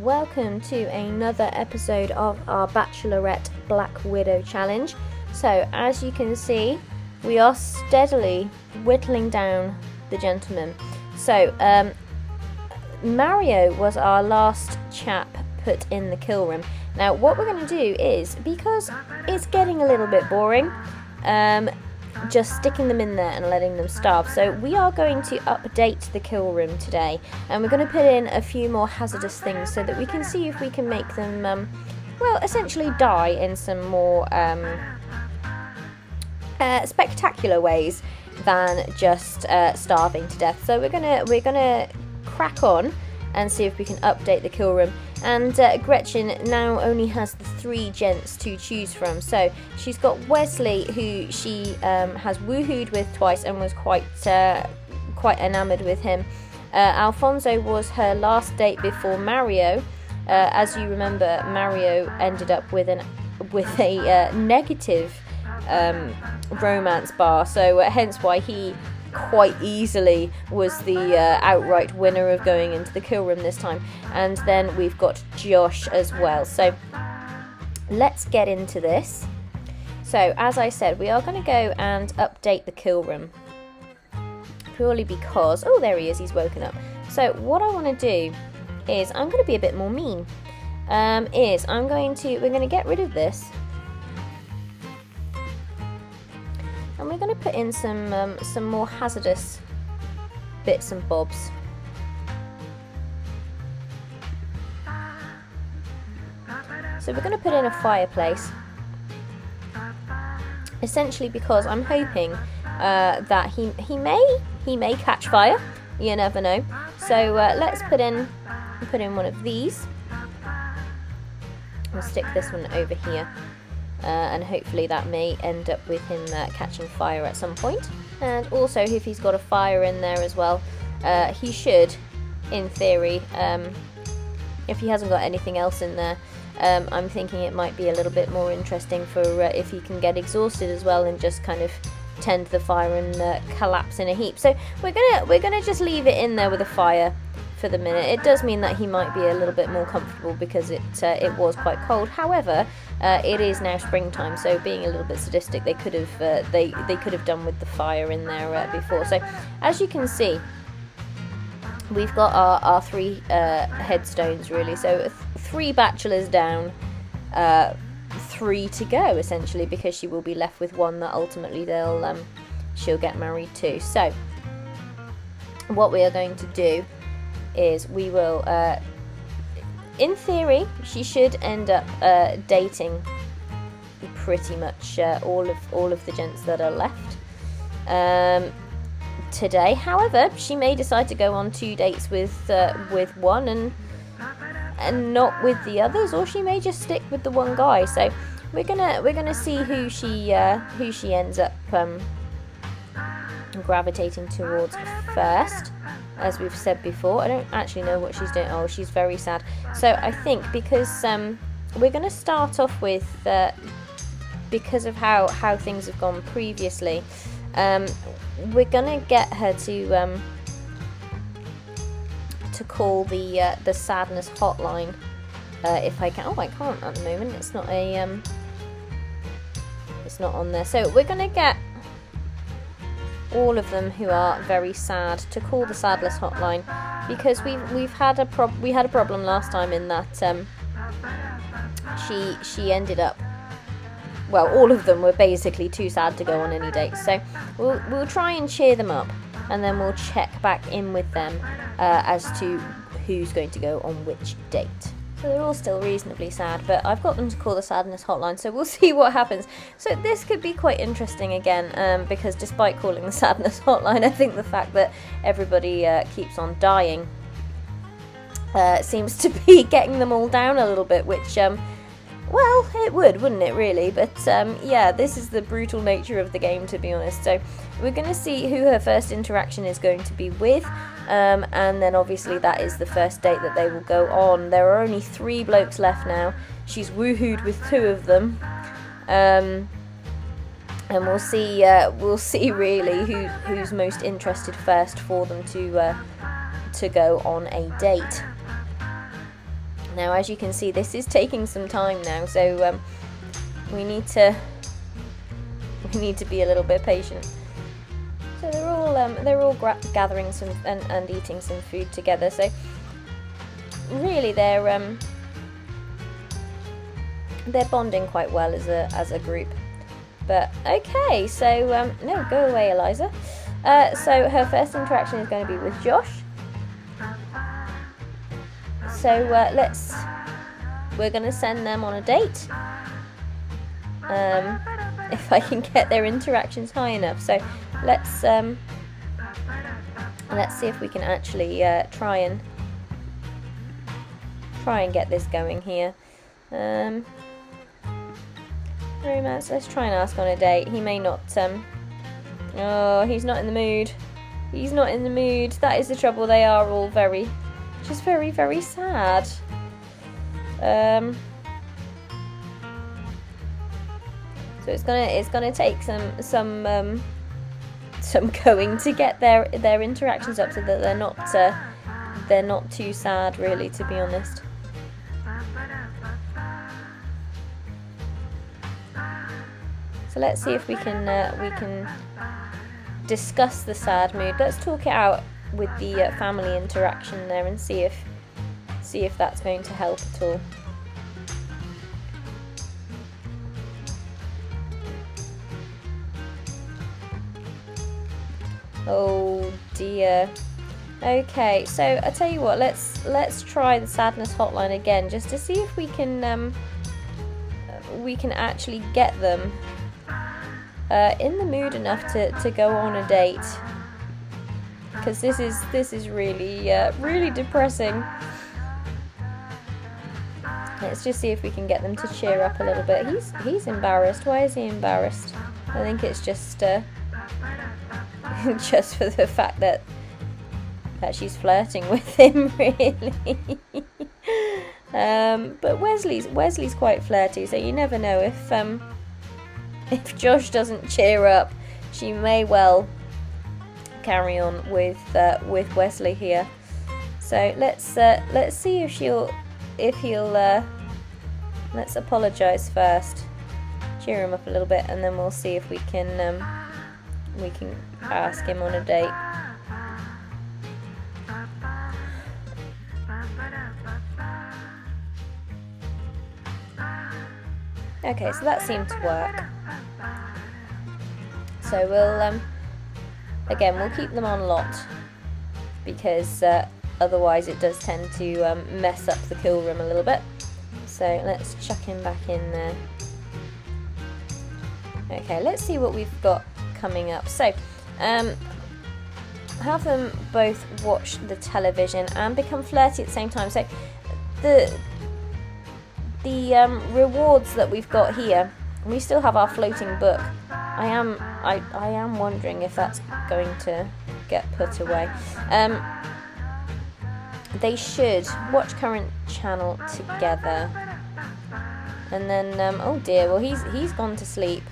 welcome to another episode of our Bachelorette Black Widow challenge. So as you can see, we are steadily whittling down the gentlemen. So Mario was our last chap put in the kill room. Now what we're going to do is, because it's getting a little bit boring, just sticking them in there and letting them starve. So we are going to update the kill room today, and we're going to put in a few more hazardous things so that we can see if we can make them, well, essentially die in some more spectacular ways than just starving to death. So we're gonna crack on and see if we can update the kill room. And Gretchen now only has the 3 gents to choose from. So she's got Wesley, who she has woohooed with twice and was quite enamoured with him. Alfonso was her last date before Mario. As you remember, Mario ended up with a negative romance bar, so hence why he quite easily was the outright winner of going into the kill room this time. And then we've got Josh as well. So let's get into this. So as I said, we are going to go and update the kill room, purely because, oh, there he is, he's woken up. So what I want to do is, I'm going to be a bit more mean. We're going to get rid of this, and we're going to put in some more hazardous bits and bobs. So we're going to put in a fireplace, essentially because I'm hoping that he may catch fire. You never know. So let's put in one of these. We'll stick this one over here. And hopefully that may end up with him catching fire at some point. And also, if he's got a fire in there as well, he should, in theory, if he hasn't got anything else in there, I'm thinking it might be a little bit more interesting for if he can get exhausted as well and just kind of tend the fire and collapse in a heap. So we're gonna just leave it in there with a fire for the minute. It does mean that he might be a little bit more comfortable because it was quite cold. However, it is now springtime, so being a little bit sadistic, they could have they could have done with the fire in there before. So as you can see, we've got our 3 headstones really. So 3 bachelors down, 3 to go essentially, because she will be left with 1 that ultimately she'll get married to. So what we are going to do is we will, in theory, she should end up dating pretty much all of the gents that are left today. However, she may decide to go on 2 dates with one and not with the others, or she may just stick with the one guy. So we're gonna see who she ends up gravitating towards first. As we've said before, I don't actually know what she's doing. Oh, she's very sad. So I think because we're going to start off with, because of how things have gone previously, we're going to get her to call the sadness hotline, if I can. Oh, I can't at the moment. It's not it's not on there. So we're going to get all of them who are very sad to call the sadness hotline, because we had a problem last time in that she ended up, well, all of them were basically too sad to go on any dates. So we'll try and cheer them up, and then we'll check back in with them as to who's going to go on which date. So they're all still reasonably sad, but I've got them to call the sadness hotline, so we'll see what happens. So this could be quite interesting again, because despite calling the sadness hotline, I think the fact that everybody keeps on dying seems to be getting them all down a little bit, which, well, it would, wouldn't it, really? But yeah, this is the brutal nature of the game, to be honest. So we're going to see who her first interaction is going to be with. And then obviously that is the first date that they will go on. There are only 3 blokes left now. She's woohooed with 2 of them. And we'll see really who's most interested first for them to go on a date. Now, as you can see, this is taking some time now, so we need to be a little bit patient. So they're all gathering some and eating some food together. So really, they're bonding quite well as a group. But okay, so no, go away, Eliza. So her first interaction is going to be with Josh. So we're going to send them on a date. If I can get their interactions high enough. So let's see if we can actually try and get this going here. Romance. Let's try and ask on a date. He may not. Oh, he's not in the mood. He's not in the mood. That is the trouble. They are all very sad. So it's gonna take some going to get their interactions up so that they're not too sad, really, to be honest. So let's see if we can discuss the sad mood. Let's talk it out with the family interaction there and see if that's going to help at all. Oh dear. Okay, so I tell you what, let's try the sadness hotline again just to see if we can actually get them in the mood enough to go on a date, because this is really depressing. Let's just see if we can get them to cheer up a little bit. He's embarrassed. Why is he embarrassed? I think it's just just for the fact that she's flirting with him, really. But Wesley's quite flirty, so you never know if Josh doesn't cheer up, she may well carry on with Wesley here. So let's see if he'll let's apologise first, cheer him up a little bit, and then we'll see if we can ask him on a date. Okay, so that seemed to work. So we'll keep them on lot, because otherwise it does tend to mess up the kill room a little bit. So let's chuck him back in there. Okay, let's see what we've got coming up. So have them both watch the television and become flirty at the same time. So the rewards that we've got here, we still have our floating book. I am wondering if that's going to get put away. They should watch current channel together, and then oh dear, well he's gone to sleep,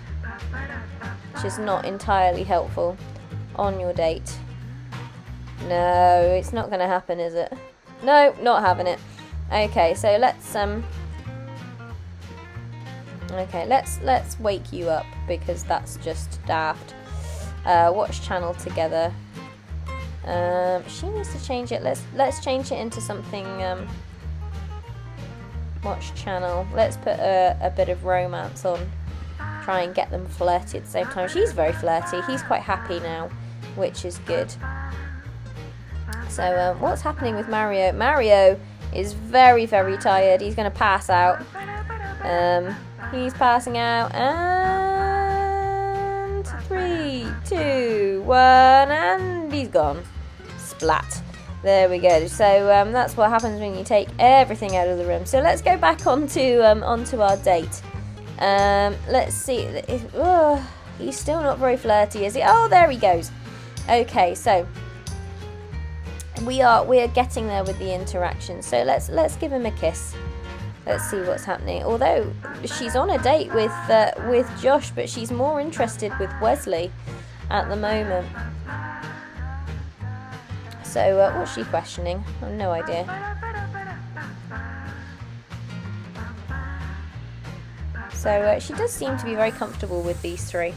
which is not entirely helpful on your date. No, it's not going to happen, is it? No, not having it. Okay, so let's wake you up, because that's just daft. Watch channel together. She needs to change it. Let's change it into something. Watch channel. Let's put a bit of romance on. Try and get them flirty at the same time. She's very flirty. He's quite happy now, which is good. So what's happening with Mario? Mario is very tired. He's going to pass out. He's passing out, and 3, 2, 1, and he's gone. Splat. There we go. So that's what happens when you take everything out of the room. So let's go back onto our date. Let's see. He's still not very flirty, is he? Oh, there he goes. Okay, so we are getting there with the interaction. So let's give him a kiss. Let's see what's happening. Although she's on a date with Josh, but she's more interested with Wesley at the moment. So what's she questioning? I have no idea. So she does seem to be very comfortable with these three.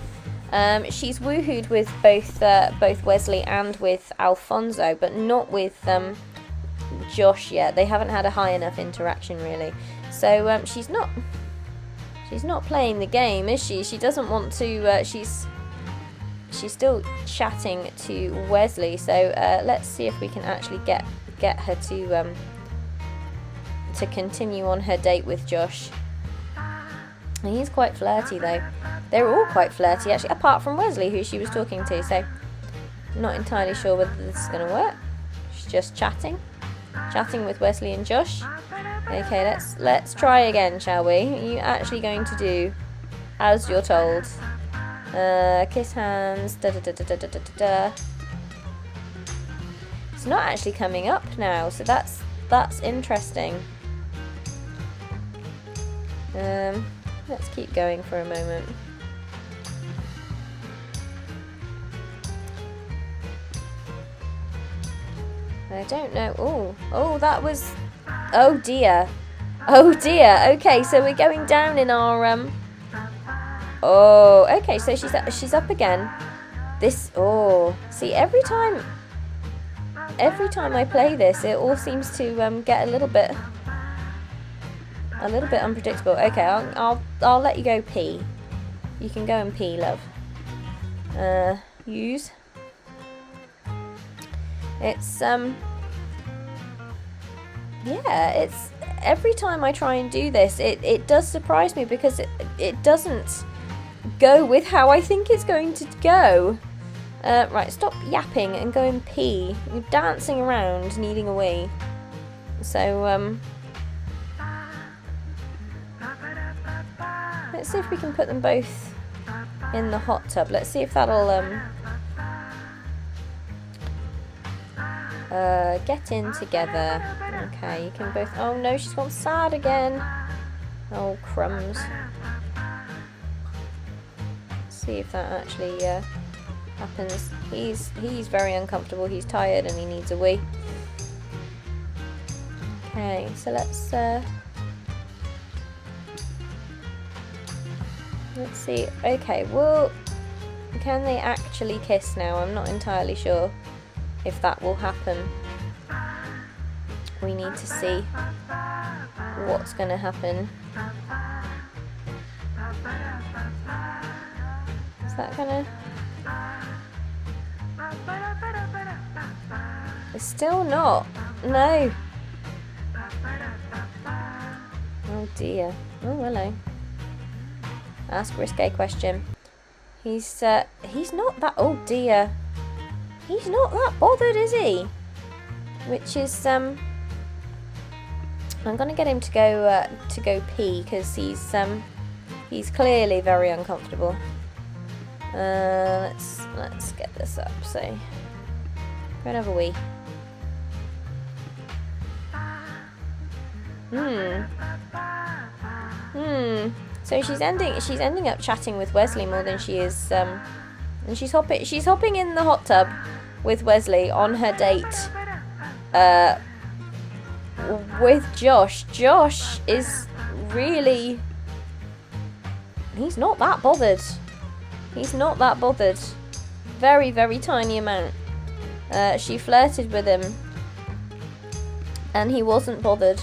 She's woohooed with both Wesley and with Alfonso, but not with Josh yet. They haven't had a high enough interaction really. So she's not playing the game, is she? She doesn't want to. She's still chatting to Wesley. So let's see if we can actually get her to continue on her date with Josh. He's quite flirty though. They're all quite flirty actually, apart from Wesley, who she was talking to. So not entirely sure whether this is going to work. She's just chatting with Wesley and Josh. Okay, let's try again, shall we? Are you actually going to do as you're told? Kiss hands. Da da da da da da da da. It's not actually coming up now, so that's interesting. Let's keep going for a moment. I don't know. Oh, that was. Oh dear. Okay, so we're going down in our Oh, okay. So she's up again. See, every time I play this, it all seems to get a little bit unpredictable. Okay, I'll let you go pee. You can go and pee, love. Use. It's yeah, it's every time I try and do this, it does surprise me because it doesn't go with how I think it's going to go. Right, stop yapping and go and pee. You're dancing around, needing a wee. So let's see if we can put them both in the hot tub. Let's see if that'll get in together. Okay, you can both. Oh no, she's gone sad again. Oh crumbs. Let's see if that actually happens. He's very uncomfortable. He's tired and he needs a wee. Okay, so let's see. Okay, well, can they actually kiss now? I'm not entirely sure if that will happen. We need to see what's going to happen. Is that gonna? It's still not. No. Oh dear. Oh hello. Ask risque question. He's not that. Oh dear. He's not that bothered, is he? Which is I'm gonna get him to go pee because he's clearly very uncomfortable. Let's get this up. So go and have a wee. So she's ending up chatting with Wesley more than she is and she's hopping in the hot tub with Wesley on her date with Josh. Josh is really, he's not that bothered. Very, very tiny amount. She flirted with him and he wasn't bothered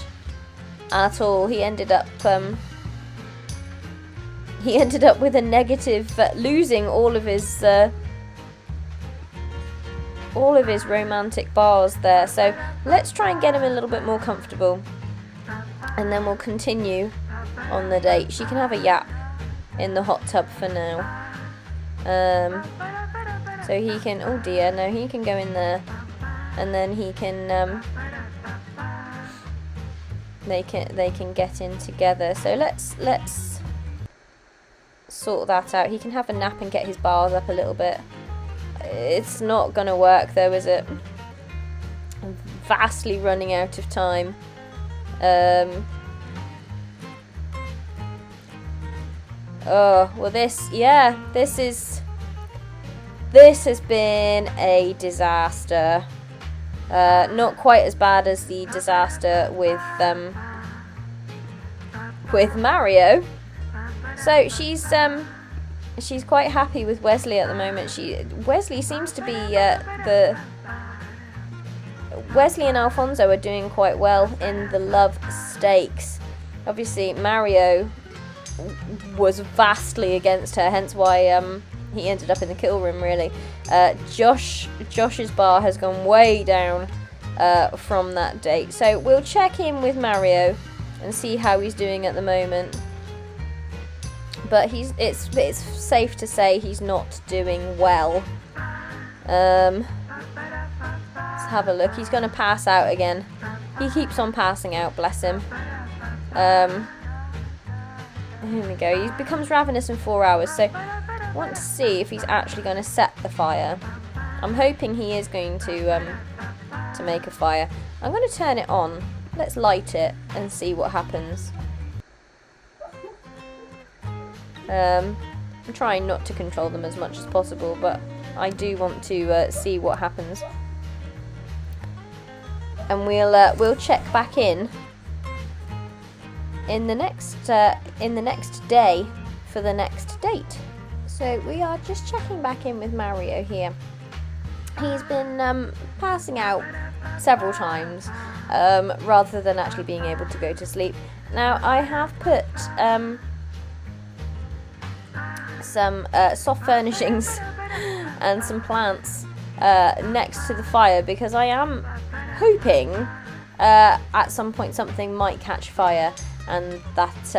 at all. He ended up with a negative, losing all of his romantic bars there. So let's try and get him a little bit more comfortable and then we'll continue on the date. She can have a yap in the hot tub for now. So he can, oh dear, no, he can go in there and then he can they can get in together. So let's sort that out. He can have a nap and get his bars up a little bit. It's not gonna work though, is it? I'm vastly running out of time. Oh well, this has been a disaster. Not quite as bad as the disaster with Mario. So she's quite happy with Wesley at the moment. Wesley seems to be Wesley and Alfonso are doing quite well in the love stakes. Obviously, Mario was vastly against her, hence why he ended up in the kill room, really. Josh's bar has gone way down from that date. So we'll check in with Mario and see how he's doing at the moment. But it's safe to say he's not doing well. Let's have a look. He's going to pass out again. He keeps on passing out, bless him. Here we go. He becomes ravenous in 4 hours, so I want to see if he's actually going to set the fire. I'm hoping he is going to make a fire. I'm going to turn it on. Let's light it and see what happens. I'm trying not to control them as much as possible, but I do want to see what happens. And we'll check back in the next day for the next date. So we are just checking back in with Mario here. He's been passing out several times rather than actually being able to go to sleep. Now I have put some soft furnishings and some plants next to the fire because I am hoping at some point something might catch fire, and that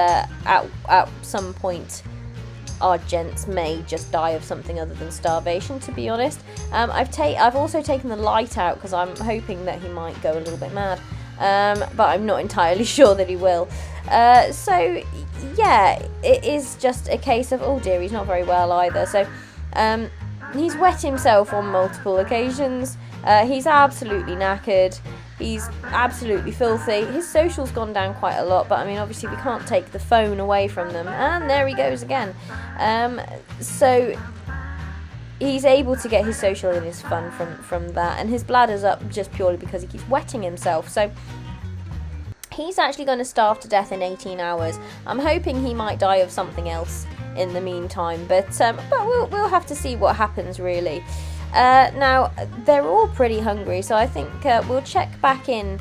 at some point our gents may just die of something other than starvation, to be honest. I've also taken the light out because I'm hoping that he might go a little bit mad, but I'm not entirely sure that he will. So yeah, it is just a case of, oh dear, he's not very well either. So he's wet himself on multiple occasions. He's absolutely knackered. He's absolutely filthy. His social's gone down quite a lot, but I mean, obviously we can't take the phone away from them. And there he goes again. So he's able to get his social and his fun from that, and his bladder's up just purely because he keeps wetting himself. So he's actually going to starve to death in 18 hours. I'm hoping he might die of something else in the meantime, but we'll have to see what happens, really. Now they're all pretty hungry, so I think we'll check back in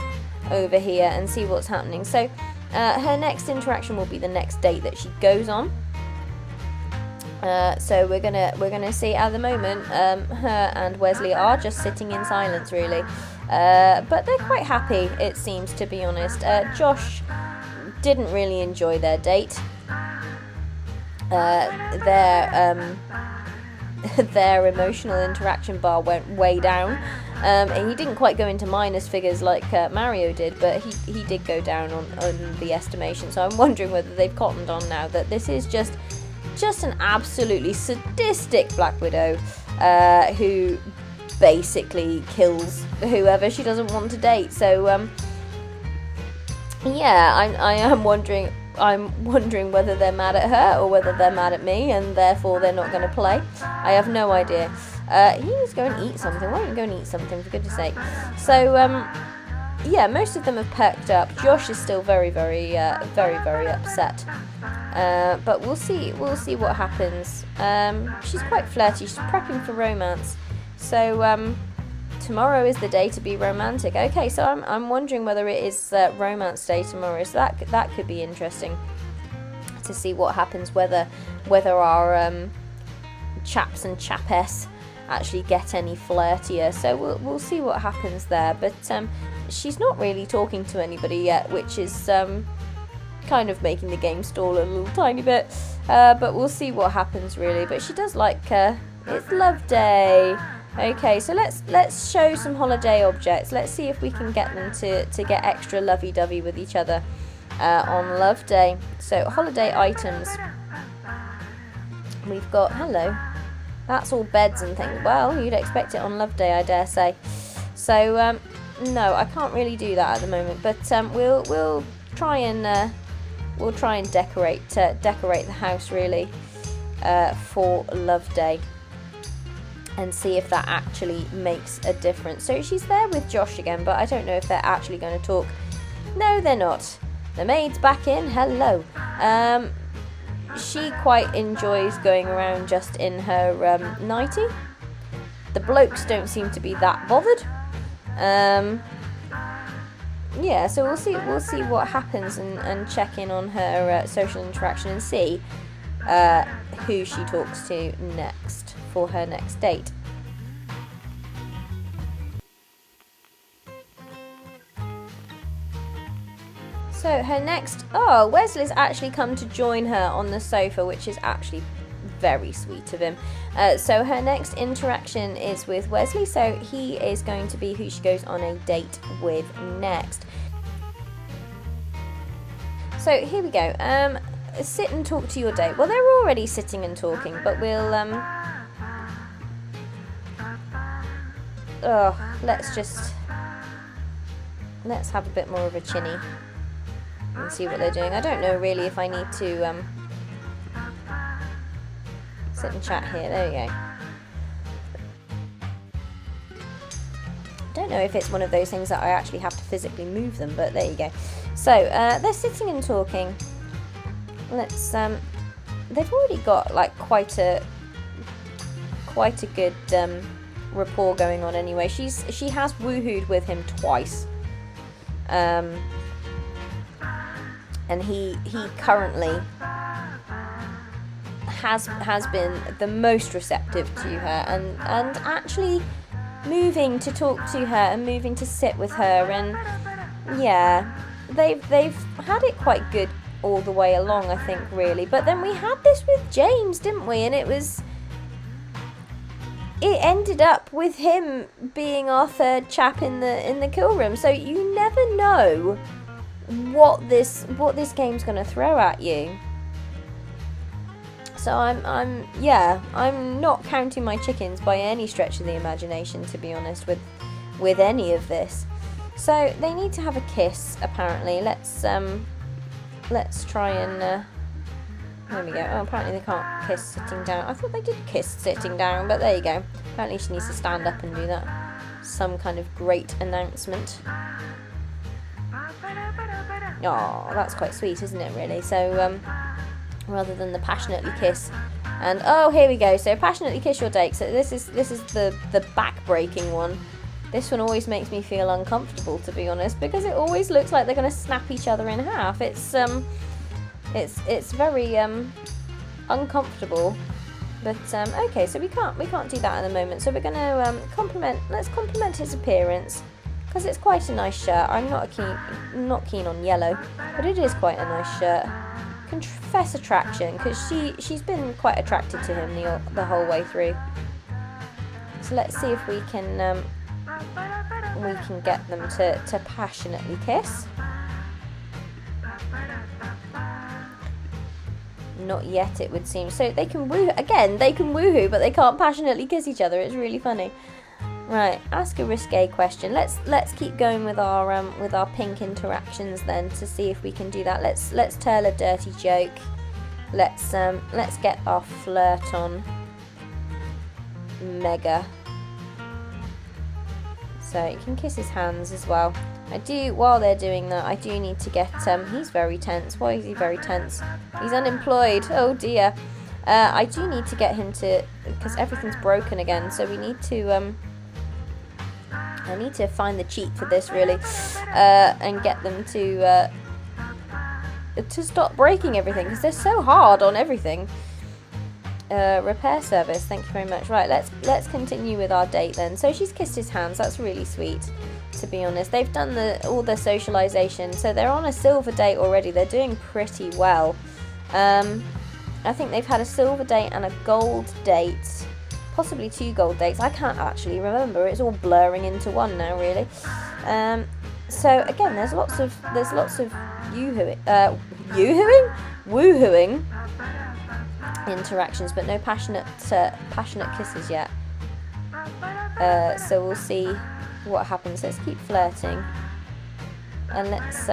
over here and see what's happening. So her next interaction will be the next date that she goes on. So we're gonna see. At the moment, her and Wesley are just sitting in silence, really, but they're quite happy, it seems, to be honest. Josh didn't really enjoy their date. Their emotional interaction bar went way down. And he didn't quite go into minus figures like Mario did, but he did go down on the estimation. So I'm wondering whether they've cottoned on now that this is just an absolutely sadistic Black Widow who basically kills whoever she doesn't want to date. So yeah, I'm wondering whether they're mad at her or whether they're mad at me, and therefore they're not going to play. I have no idea. He needs to go and eat something. Why don't you go and eat something, for goodness sake? So yeah, most of them have perked up. Josh is still very, very upset. But we'll see what happens. She's quite flirty. She's prepping for romance. So tomorrow is the day to be romantic. Okay, so I'm wondering whether it is romance day tomorrow. So that could be interesting to see what happens. Whether our chaps and chapess actually get any flirtier. So we'll see what happens there. But she's not really talking to anybody yet, which is kind of making the game stall a little tiny bit. But we'll see what happens, really. But she does like it's love day. Okay, so let's show some holiday objects. Let's see if we can get them to get extra lovey-dovey with each other on Love Day. So holiday items. We've got, hello. That's all beds and things. Well, you'd expect it on Love Day, I dare say. So no, I can't really do that at the moment. But we'll try and decorate the house, really, for Love Day, and see if that actually makes a difference. So she's there with Josh again, but I don't know if they're actually going to talk. No, they're not. The maid's back in. Hello. she quite enjoys going around just in her nightie. The blokes don't seem to be that bothered. Yeah, so we'll see what happens and check in on her social interaction and see who she talks to next for her next date. So her next, Wesley's actually come to join her on the sofa, which is actually very sweet of him. So her next interaction is with Wesley, so he is going to be who she goes on a date with next. So here we go. Sit and talk to your date. Well, they're already sitting and talking, but we'll let's have a bit more of a chinny and see what they're doing. I don't know really if I need to sit and chat here. There we go. I don't know if it's one of those things that I actually have to physically move them, but there you go. So they're sitting and talking. Let's they've already got like quite a good rapport going on anyway. She has woohooed with him twice. And he currently has been the most receptive to her and actually moving to talk to her and moving to sit with her, and yeah, they've had it quite good all the way along, I think, really. But then we had this with James, didn't we? And it ended up with him being our third chap in the kill room. So you never know what this game's going to throw at you. So I'm not counting my chickens by any stretch of the imagination, to be honest, with any of this. So they need to have a kiss, apparently. Let's try and there we go. Oh, apparently they can't kiss sitting down. I thought they did kiss sitting down, but there you go. Apparently she needs to stand up and do that. Some kind of great announcement. Oh, that's quite sweet, isn't it, really? So rather than the passionately kiss, and oh, here we go. So passionately kiss your date. So this is the back-breaking one. This one always makes me feel uncomfortable, to be honest, because it always looks like they're going to snap each other in half. It's very uncomfortable. But okay, so we can't do that at the moment. So we're going to let's compliment his appearance, because it's quite a nice shirt. I'm not keen on yellow, but it is quite a nice shirt. Confess attraction, because she's been quite attracted to him the whole way through. So let's see if we can get them to passionately kiss. Not yet, it would seem. So they can woohoo, but they can't passionately kiss each other. It's really funny. Right, ask a risque question. Let's keep going with our pink interactions then, to see if we can do that. Let's tell a dirty joke. Let's get our flirt on. Mega. So you can kiss his hands as well. While they're doing that, I do need to get, he's very tense. Why is he very tense? He's unemployed. Oh dear. I do need to get him to, because everything's broken again, so we need to, I need to find the cheat for this, really, and get them to stop breaking everything, because they're so hard on everything. Repair service, thank you very much. Right, let's continue with our date then. So she's kissed his hands. That's really sweet, to be honest. They've done all the socialization, so they're on a silver date already. They're doing pretty well. I think they've had a silver date and a gold date, possibly 2 gold dates. I can't actually remember. It's all blurring into one now, really. So again, there's lots of woohooing interactions, but no passionate kisses yet. So we'll see what happens. Let's keep flirting, and let's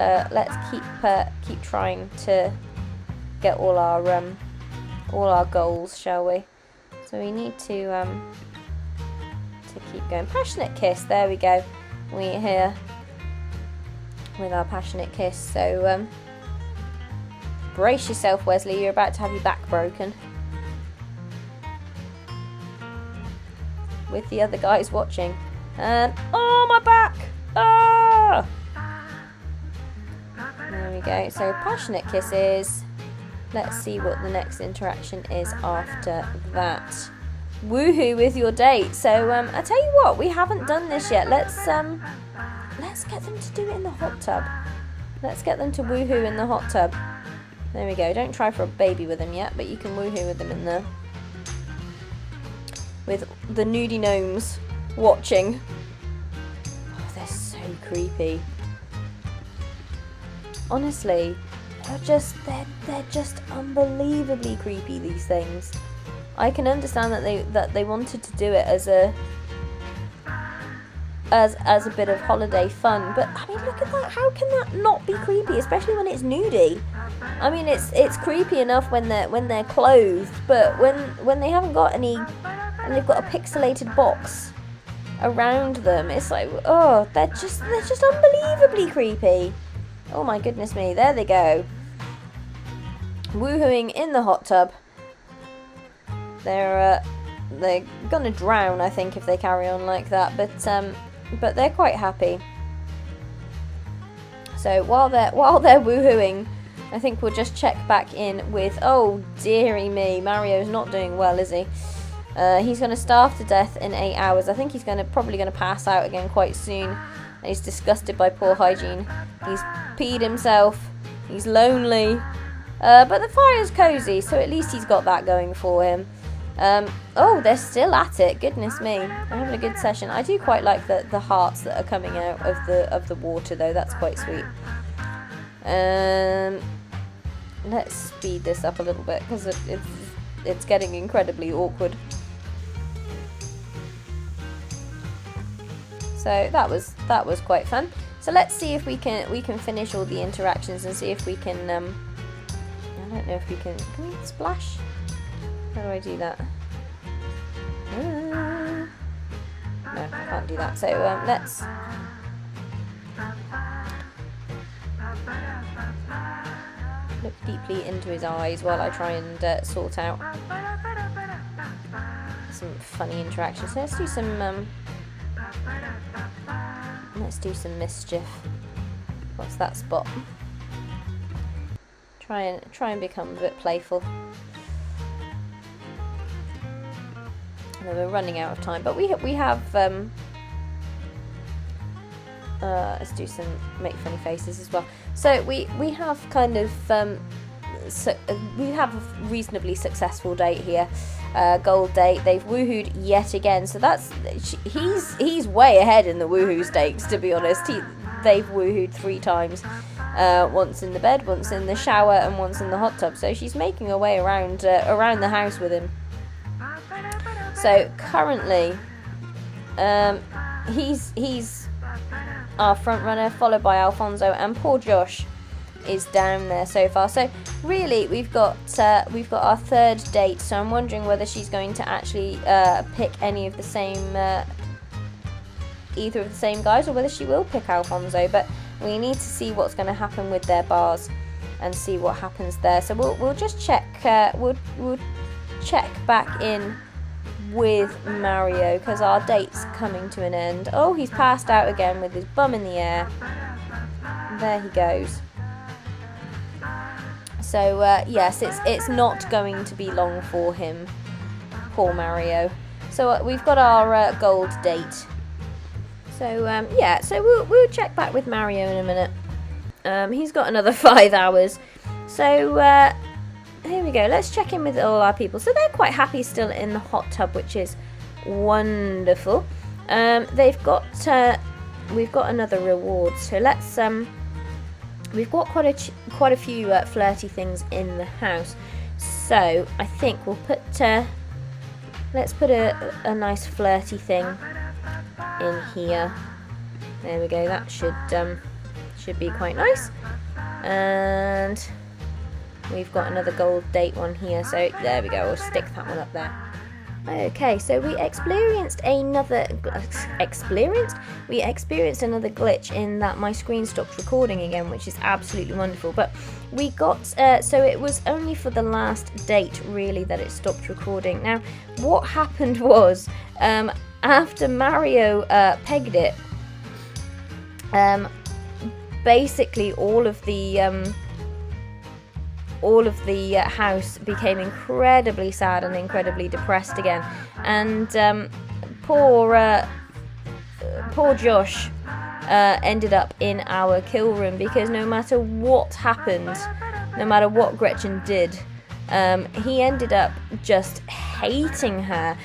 keep trying to get all our goals, shall we? So we need to keep going. Passionate kiss. There we go. We're here with our passionate kiss. So Brace yourself, Wesley, you're about to have your back broken. With the other guys watching. And, oh, my back! Ah! There we go. So, passionate kisses. Let's see what the next interaction is after that. Woohoo with your date. So, I tell you what, we haven't done this yet. Let's get them to do it in the hot tub. Let's get them to woohoo in the hot tub. There we go. Don't try for a baby with them yet, but you can woohoo with them in there. With the nudie gnomes watching. Oh, they're so creepy. Honestly, they're just unbelievably creepy, these things. I can understand that they wanted to do it as a bit of holiday fun, but I mean, look at that. How can that not be creepy, especially when it's nudie? I mean, it's creepy enough when they're clothed, but when they haven't got any and they've got a pixelated box around them, it's like, oh, they're just unbelievably creepy. Oh my goodness me, there they go. Woohooing in the hot tub. They're gonna drown, I think, if they carry on like that, but they're quite happy. So while they're woohooing, I think we'll just check back in with, oh dearie me, Mario's not doing well, is he? He's going to starve to death in 8 hours. I think he's probably going to pass out again quite soon. And he's disgusted by poor hygiene. He's peed himself. He's lonely. But the fire's cozy, so at least he's got that going for him. Oh, they're still at it. Goodness me. They're having a good session. I do quite like the hearts that are coming out of the water, though. That's quite sweet. Let's speed this up a little bit, because it's getting incredibly awkward. So that was quite fun. So let's see if we can finish all the interactions and see if we can. I don't know if we can. Can we splash? How do I do that? No, I can't do that. So let's. Look deeply into his eyes while I try and sort out some funny interactions. So let's do some. Let's do some mischief. What's that spot? Try and become a bit playful. And then we're running out of time, but we have. Let's do some make funny faces as well. So we have kind of we have a reasonably successful date here. Gold date. They've woohooed yet again, so he's way ahead in the woohoo stakes, to be honest. They've woohooed 3 times, once in the bed, once in the shower, and once in the hot tub. So she's making her way around the house with him. So currently, he's our front runner, followed by Alfonso, and poor Josh is down there so far. So really, we've got our third date. So I'm wondering whether she's going to actually pick any of the same, either of the same guys, or whether she will pick Alfonso. But we need to see what's going to happen with their bars and see what happens there. So we'll just check. We'll check back in with Mario, because our date's coming to an end. Oh, he's passed out again with his bum in the air. There he goes. So yes, it's not going to be long for him, poor Mario. So we've got our gold date. So yeah, so we'll check back with Mario in a minute. He's got another 5 hours. So here we go. Let's check in with all our people. So they're quite happy still in the hot tub, which is wonderful. We've got another reward. So let's we've got quite a few flirty things in the house. So I think we'll put let's put a nice flirty thing in here. There we go. That should be quite nice. And we've got another gold date one here, so there we go, we'll stick that one up there. Okay, so we experienced another glitch in that my screen stopped recording again, which is absolutely wonderful. But we got so it was only for the last date really that it stopped recording. Now, what happened was after Mario pegged it, basically all of the house became incredibly sad and incredibly depressed again, and poor Josh ended up in our kill room, because no matter what happened, no matter what Gretchen did, he ended up just hating her.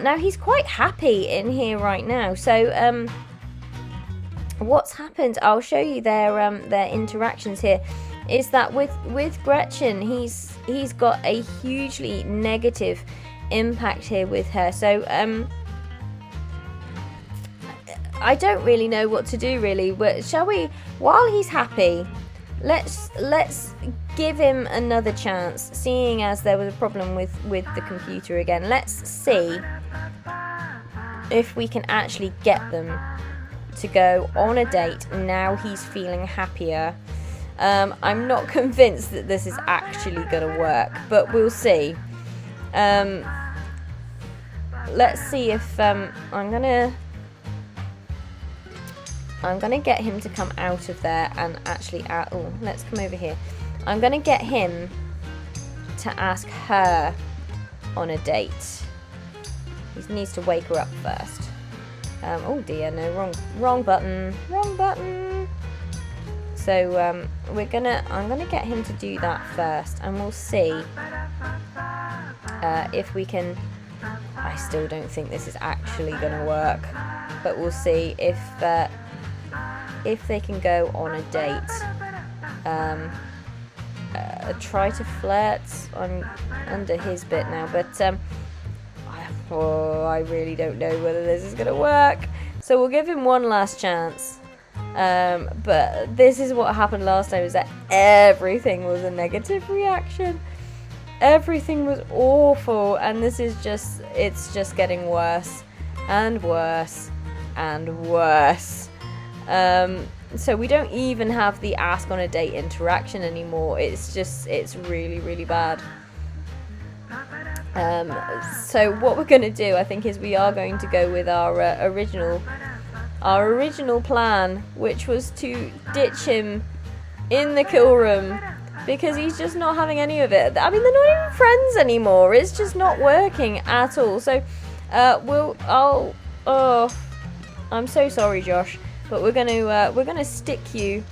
Now he's quite happy in here right now, so what's happened, I'll show you their interactions here, is that with Gretchen, he's got a hugely negative impact here with her. So I don't really know what to do really, but shall we, while he's happy, let's give him another chance, seeing as there was a problem with the computer again. Let's see if we can actually get them to go on a date now he's feeling happier. I'm not convinced that this is actually going to work, but we'll see. Let's see if I'm gonna get him to come out of there and actually let's come over here. I'm gonna get him to ask her on a date. He needs to wake her up first. Oh dear, no, wrong button. So I'm gonna get him to do that first, and we'll see if we can. I still don't think this is actually gonna work, but we'll see if they can go on a date. Try to flirt. I'm under his bit now, but I really don't know whether this is gonna work. So we'll give him one last chance. But this is what happened last time, is that everything was a negative reaction. Everything was awful, and it's just getting worse and worse and worse. So we don't even have the ask on a date interaction anymore. It's really, really bad. So what we're going to do, I think, is we are going to go with our original plan, which was to ditch him in the kill room, because he's just not having any of it. I mean, they're not even friends anymore. It's just not working at all. So I'm so sorry, Josh, but we're gonna stick you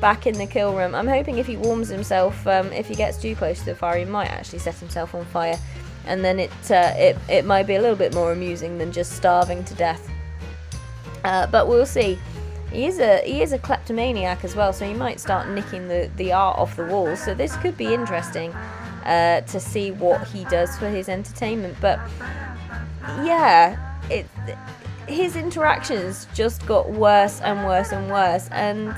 back in the kill room. I'm hoping if he warms himself, if he gets too close to the fire, he might actually set himself on fire, and then it might be a little bit more amusing than just starving to death. But we'll see. He is a kleptomaniac as well, so he might start nicking the art off the walls. So this could be interesting to see what he does for his entertainment. But yeah, his interactions just got worse and worse and worse, and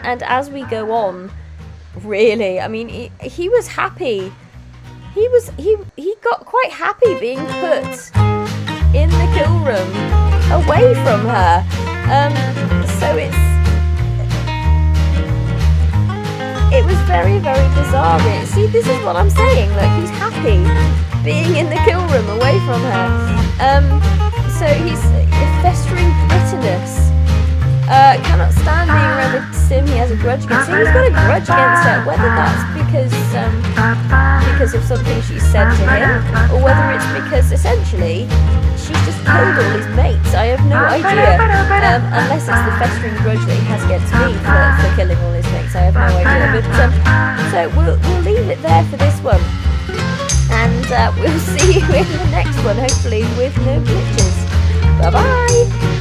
as we go on, really, I mean, he was happy. He got quite happy being put in the kill room away from her. So it was very, very bizarre. See, this is what I'm saying. Like, he's happy being in the kill room away from her. So he's festering bitterness. Cannot stand being around the sim he has a grudge against. So he's got a grudge against her, whether that's because of something she said to him, or whether it's because essentially she's just killed all his mates. I have no idea, unless it's the festering grudge that he has against me for killing all his mates. I have no idea, but so we'll leave it there for this one, and we'll see you in the next one, hopefully with no glitches. Bye bye.